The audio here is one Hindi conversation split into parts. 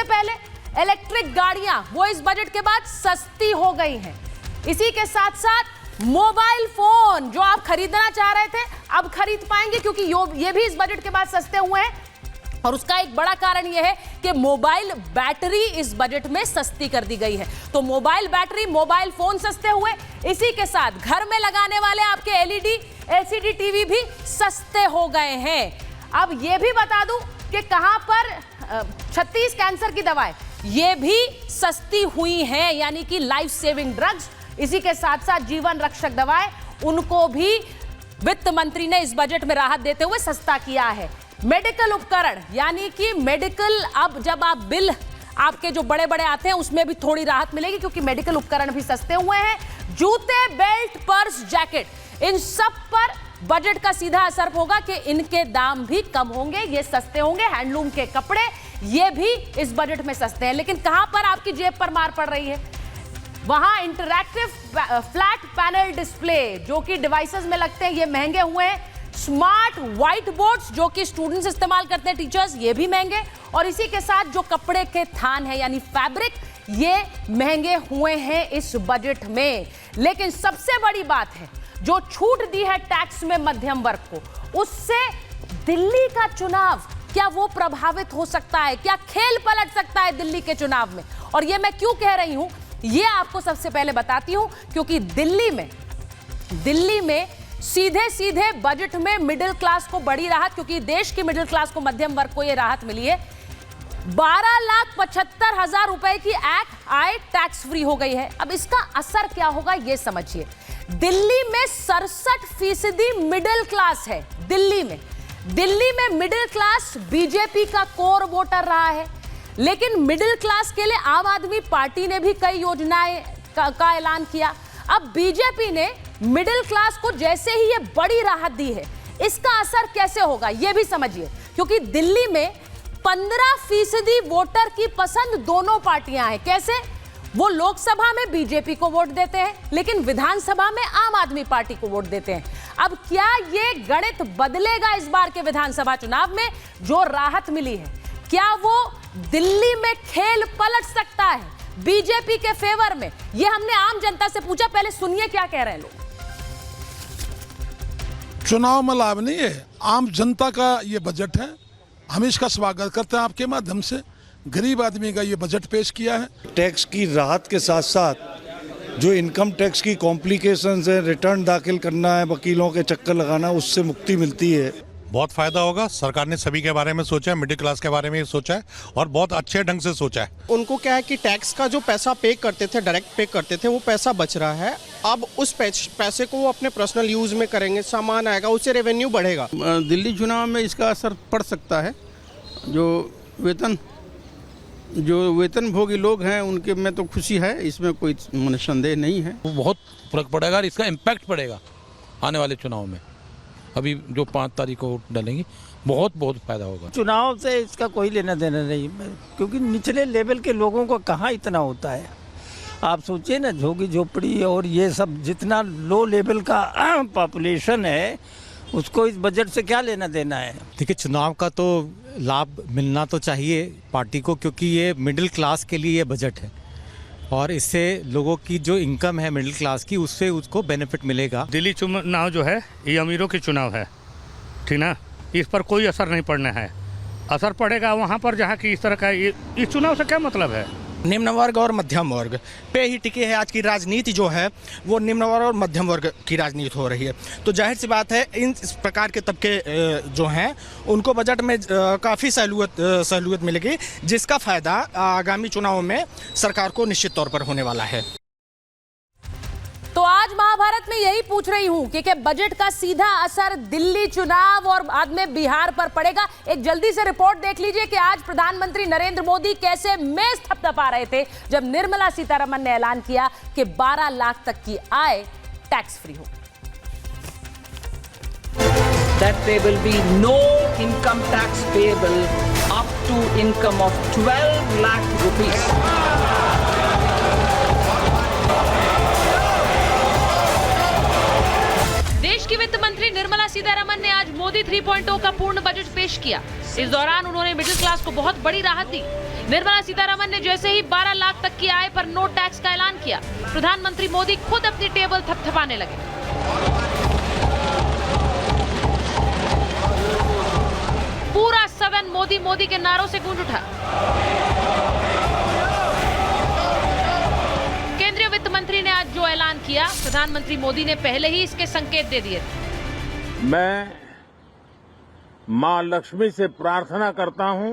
सबसे पहले इलेक्ट्रिक गाड़ियां वो इस बजट के बाद सस्ती हो गई हैं। इसी के साथ साथ मोबाइल फोन जो आप खरीदना चाह रहे थे अब खरीद पाएंगे, क्योंकि ये भी इस बजट के बाद सस्ते हुए हैं। और उसका एक बड़ा कारण यह है कि मोबाइल बैटरी इस बजट में सस्ती कर दी गई है। तो मोबाइल बैटरी, मोबाइल फोन सस्ते हुए, इसी के साथ घर में लगाने वाले आपके एलईडी एलसीडी टीवी भी सस्ते हो गए हैं। अब यह भी बता दूं कि कहां पर 36 कैंसर की दवाएं ये भी सस्ती हुई हैं, यानी कि लाइफ सेविंग ड्रग्स, इसी के साथ साथ जीवन रक्षक दवाएं, उनको भी वित्त मंत्री ने इस बजट में राहत देते हुए सस्ता किया है। मेडिकल उपकरण, यानी कि मेडिकल, अब जब आप बिल आपके जो बड़े बड़े आते हैं उसमें भी थोड़ी राहत मिलेगी, क्योंकि मेडिकल उपकरण भी सस्ते हुए हैं। जूते, बेल्ट, पर्स, जैकेट, इन सब पर बजट का सीधा असर होगा कि इनके दाम भी कम होंगे, ये सस्ते होंगे। हैंडलूम के कपड़े ये भी इस बजट में सस्ते हैं। लेकिन कहां पर आपकी जेब पर मार पड़ रही है? वहां इंटरैक्टिव फ्लैट पैनल डिस्प्ले जो कि डिवाइसेस में लगते हैं, ये महंगे हुए हैं। स्मार्ट व्हाइट बोर्ड्स जो कि स्टूडेंट्स इस्तेमाल करते हैं, टीचर्स, ये भी महंगे। और इसी के साथ जो कपड़े के थान है यानी फैब्रिक, ये महंगे हुए हैं इस बजट में। लेकिन सबसे बड़ी बात है, जो छूट दी है टैक्स में मध्यम वर्ग को, उससे दिल्ली का चुनाव क्या वो प्रभावित हो सकता है? क्या खेल पलट सकता है दिल्ली के चुनाव में? और ये मैं क्यों कह रही हूं, ये आपको सबसे पहले बताती हूं, क्योंकि दिल्ली में सीधे सीधे बजट में मिडिल क्लास को बड़ी राहत, क्योंकि देश की मिडिल क्लास को, मध्यम वर्ग को यह राहत मिली है। 12,75,000 रुपए की आय टैक्स फ्री हो गई है। अब इसका असर क्या होगा ये समझिए। दिल्ली में 67% मिडिल क्लास है। दिल्ली में मिडिल क्लास बीजेपी का कोर वोटर रहा है। लेकिन मिडिल क्लास के लिए आम आदमी पार्टी ने भी कई योजनाएं का ऐलान किया। अब बीजेपी ने मिडिल क्लास को जैसे ही ये बड़ी राहत दी है, इसका असर कैसे होगा ये भी समझिए। क्योंकि दिल्ली में 15% वोटर की पसंद दोनों पार्टियां हैं। कैसे? वो लोकसभा में बीजेपी को वोट देते हैं, लेकिन विधानसभा में आम आदमी पार्टी को वोट देते हैं। अब क्या ये गणित बदलेगा इस बार के विधानसभा चुनाव में? जो राहत मिली है, क्या वो दिल्ली में खेल पलट सकता है बीजेपी के फेवर में? ये हमने आम जनता से पूछा। पहले सुनिए क्या कह रहे हैं लोग। चुनाव में लाभ नहीं है, आम जनता का ये बजट है। हम इसका स्वागत करते हैं आपके माध्यम से। गरीब आदमी का ये बजट पेश किया है। टैक्स की राहत के साथ साथ जो इनकम टैक्स की कॉम्प्लिकेशंस है, रिटर्न दाखिल करना है, वकीलों के चक्कर लगाना, उससे मुक्ति मिलती है। बहुत फायदा होगा। सरकार ने सभी के बारे में सोचा है, मिडिल क्लास के बारे में सोचा है और बहुत अच्छे ढंग से सोचा है। उनको क्या है कि टैक्स का जो पैसा पे करते थे, डायरेक्ट पे करते थे, वो पैसा बच रहा है। अब उस पैसे को वो अपने पर्सनल यूज में करेंगे, सामान आएगा, उससे रेवेन्यू बढ़ेगा। दिल्ली चुनाव में इसका असर पड़ सकता है। जो वेतनभोगी लोग हैं उनके में तो खुशी है, इसमें कोई संदेह नहीं है। बहुत फर्क पड़ेगा और इसका इम्पैक्ट पड़ेगा आने वाले चुनाव में। अभी जो 5 तारीख को वोट डालेंगे, बहुत फायदा होगा। चुनाव से इसका कोई लेना देना नहीं, क्योंकि निचले लेवल के लोगों को कहाँ इतना होता है। आप सोचिए ना, झोगी झोपड़ी और ये सब जितना लो लेवल का पॉपुलेशन है, उसको इस बजट से क्या लेना देना है। देखिए, चुनाव का तो लाभ मिलना तो चाहिए पार्टी को, क्योंकि ये मिडिल क्लास के लिए ये बजट है और इससे लोगों की जो इनकम है मिडिल क्लास की, उससे उसको बेनिफिट मिलेगा। दिल्ली चुनाव जो है ये अमीरों की चुनाव है, ठीक ना। इस पर कोई असर नहीं पड़ना है। असर पड़ेगा वहाँ पर जहाँ की इस तरह का। इस चुनाव से क्या मतलब है? निम्न वर्ग और मध्यम वर्ग पे ही टिकी है। आज की राजनीति जो है वो निम्न वर्ग और मध्यम वर्ग की राजनीति हो रही है। तो जाहिर सी बात है, इस प्रकार के तबके जो हैं उनको बजट में काफ़ी सहूलियत मिलेगी, जिसका फ़ायदा आगामी चुनावों में सरकार को निश्चित तौर पर होने वाला है। तो आज महाभारत में यही पूछ रही हूं कि बजट का सीधा असर दिल्ली चुनाव और बाद में बिहार पर पड़ेगा। एक जल्दी से रिपोर्ट देख लीजिए कि आज प्रधानमंत्री नरेंद्र मोदी कैसे मेज थपथपा रहे थे जब निर्मला सीतारमण ने ऐलान किया कि 12 लाख तक की आय टैक्स फ्री हो। That there will be no income tax payable up to income of 12 lakh rupees. देश की वित्त मंत्री निर्मला सीतारमण ने आज मोदी 3.0 का पूर्ण बजट पेश किया। इस दौरान उन्होंने मिडिल क्लास को बहुत बड़ी राहत दी। निर्मला सीतारमण ने जैसे ही 12 लाख तक की आय पर नो टैक्स का ऐलान किया, प्रधानमंत्री मोदी खुद अपनी टेबल थपथपाने लगे। पूरा सदन मोदी मोदी के नारों से गूंज उठा। केंद्रीय वित्त मंत्री ने आज जो ऐलान किया, प्रधानमंत्री मोदी ने पहले ही इसके संकेत दे दिए थे। मैं मां लक्ष्मी से प्रार्थना करता हूं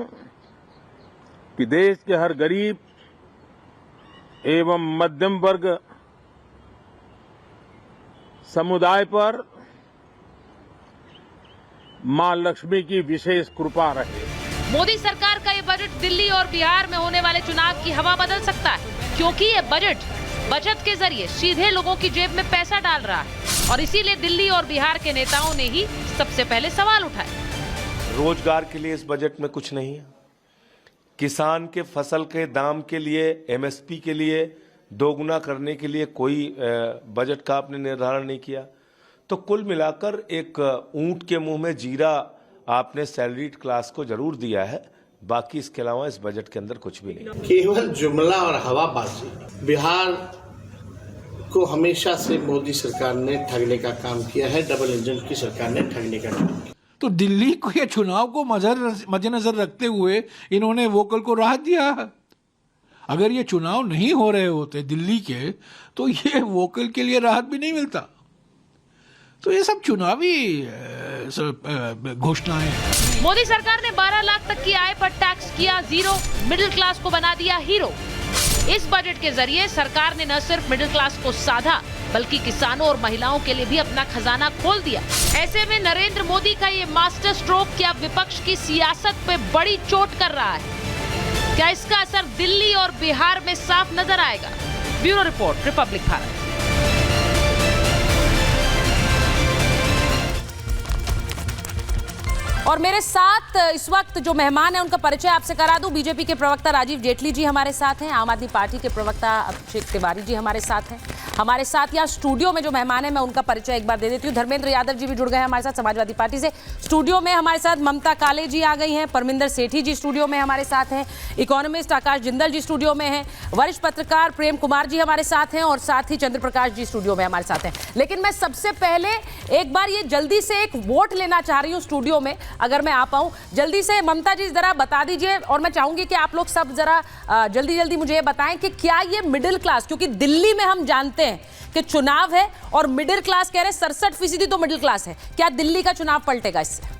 कि देश के हर गरीब एवं मध्यम वर्ग समुदाय पर मां लक्ष्मी की विशेष कृपा रहे। मोदी सरकार का ये बजट दिल्ली और बिहार में होने वाले चुनाव की हवा बदल सकता है, क्योंकि ये बचत के जरिए सीधे लोगों की जेब में पैसा डाल रहा है और इसीलिए दिल्ली और बिहार के नेताओं ने ही सबसे पहले सवाल उठाए। रोजगार के लिए इस बजट में कुछ नहीं है। किसान के फसल के दाम के लिए, एमएसपी के लिए दोगुना करने के लिए कोई बजट का आपने निर्धारण नहीं किया। तो कुल मिलाकर एक ऊंट के मुंह में जीरा आपने सैलरीड क्लास को जरूर दिया है, बाकी इसके अलावा इस बजट के अंदर कुछ भी नहीं। केवल जुमला और हवाबाजी। बिहार को हमेशा से मोदी सरकार ने ठगने का काम किया है, डबल इंजन की सरकार ने ठगने का काम किया। तो दिल्ली को ये चुनाव को मद्देनजर रखते हुए इन्होंने वोकल को राहत दिया। अगर ये चुनाव नहीं हो रहे होते दिल्ली के, तो ये वोकल के लिए राहत भी नहीं मिलता। तो ये सब चुनावी घोषणाएं। मोदी सरकार ने 12 लाख तक की आय पर टैक्स किया 0, मिडिल क्लास को बना दिया हीरो। इस बजट के जरिए सरकार ने न सिर्फ मिडिल क्लास को साधा, बल्कि किसानों और महिलाओं के लिए भी अपना खजाना खोल दिया। ऐसे में नरेंद्र मोदी का ये मास्टर स्ट्रोक क्या विपक्ष की सियासत पे बड़ी चोट कर रहा है? क्या इसका असर दिल्ली और बिहार में साफ नजर आएगा? Bureau report, Republic Bharat. और मेरे साथ इस वक्त जो मेहमान हैं उनका परिचय आपसे करा दूं। बीजेपी के प्रवक्ता राजीव जेटली जी हमारे साथ हैं, आम आदमी पार्टी के प्रवक्ता अभिषेक तिवारी जी हमारे साथ हैं। हमारे साथ यहाँ स्टूडियो में जो मेहमान हैं मैं उनका परिचय एक बार दे देती हूँ। धर्मेंद्र यादव जी भी जुड़ गए हैं हमारे साथ समाजवादी पार्टी से। स्टूडियो में हमारे साथ ममता काले जी आ गई हैं, परमिंदर सेठी जी स्टूडियो में हमारे साथ हैं, इकोनॉमिस्ट आकाश जिंदल जी स्टूडियो में हैं, वरिष्ठ पत्रकार प्रेम कुमार जी हमारे साथ हैं और साथ ही चंद्र प्रकाश जी स्टूडियो में हमारे साथ हैं। लेकिन मैं सबसे पहले एक बार ये जल्दी से एक वोट लेना चाह रही हूँ स्टूडियो में, अगर मैं आ पाऊं जल्दी से। ममता जी जरा बता दीजिए, और मैं चाहूंगी कि आप लोग सब जरा जल्दी जल्दी मुझे ये बताएं कि क्या ये मिडिल क्लास, क्योंकि दिल्ली में हम जानते हैं कि चुनाव है और मिडिल क्लास कह रहे 67% तो मिडिल क्लास है, क्या दिल्ली का चुनाव पलटेगा इससे?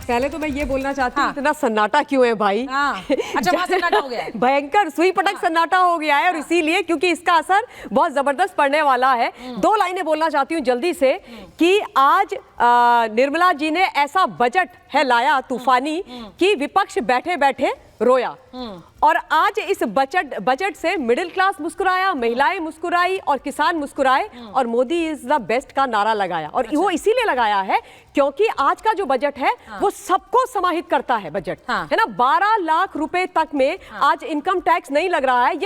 पहले तो मैं ये बोलना चाहती हूँ, इतना सन्नाटा क्यों है भाई? अच्छा, वहाँ सन्नाटा हो गया है। भयंकर सुई पटक सन्नाटा हो गया है, और इसीलिए क्योंकि इसका असर बहुत जबरदस्त पड़ने वाला है। 2 लाइनें बोलना चाहती हूँ जल्दी से कि आज निर्मला जी ने ऐसा बजट है लाया तूफानी कि विपक्ष बैठे बैठे रोया। और आज इस बजट से मिडिल क्लास मुस्कुराया, महिलाएं मुस्कुराई और किसान मुस्कुराए, और मोदी इज द बेस्ट का नारा लगाया। और वो इसीलिए लगाया है क्योंकि आज का जो बजट है वो सबको समाहित करता है बजट, है ना। 12 लाख रुपए तक में आज इनकम टैक्स नहीं लग रहा है।